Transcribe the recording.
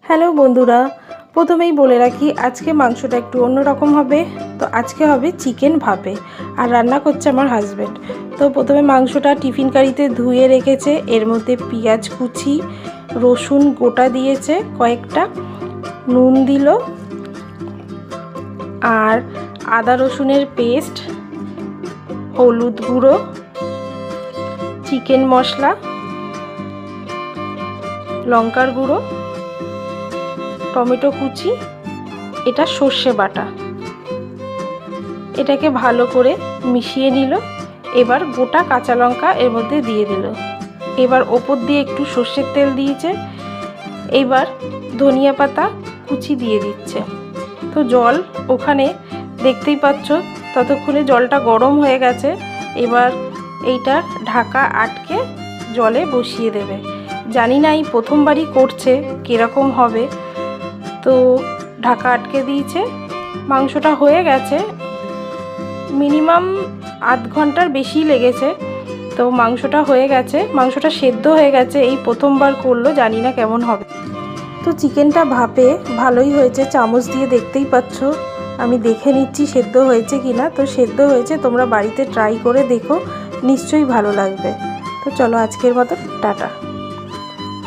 Hello বন্ধুরা, প্রথমেই বলে রাখি আজকে মাংসটা একটু অন্যরকম হবে। তো আজকে হবে চিকেন ভাপে, আর রান্না করছে আমার হাজব্যান্ড। তো প্রথমে মাংসটা টিফিন কারিতে ধুয়ে রেখেছে, এর মধ্যে পেঁয়াজ কুচি, রসুন গোটা দিয়েছে কয়েকটা, নুন দিল, আর আদা রসুনের পেস্ট, হলুদ গুঁড়ো, চিকেন মশলা, লঙ্কার গুঁড়ো, টমেটো কুচি, এটা সর্ষে বাটা। এটাকে ভালো করে মিশিয়ে নিল। এবার গোটা কাঁচা লঙ্কা এর মধ্যে দিয়ে দিল। এবার ওপর দিয়ে একটু সর্ষের তেল দিয়েছে। এবার ধনিয়া পাতা কুচি দিয়ে দিচ্ছে। তো জল ওখানে দেখতেই পাচ্ছ, ততক্ষণে জলটা গরম হয়ে গেছে। এবার এইটা ঢাকা আটকে জলে বসিয়ে দেবে। জানি না এই প্রথমবারই করছে কীরকম হবে। তো ঢাকা আটকে দিয়েছে। মাংসটা হয়ে গেছে, মিনিমাম আধ ঘন্টার বেশি লেগেছে। তো মাংসটা হয়ে গেছে, মাংসটা সেদ্ধ হয়ে গেছে। এই প্রথমবার করলো, জানি না কেমন হবে। তো চিকেনটা ভাপে ভালোই হয়েছে, চামচ দিয়ে দেখতেই পাচ্ছ। আমি দেখে নিচ্ছি সেদ্ধ হয়েছে কি না। তো সেদ্ধ হয়েছে, তোমরা বাড়িতে ট্রাই করে দেখো, নিশ্চয়ই ভালো লাগবে। তো চলো আজকের মতো টাটা।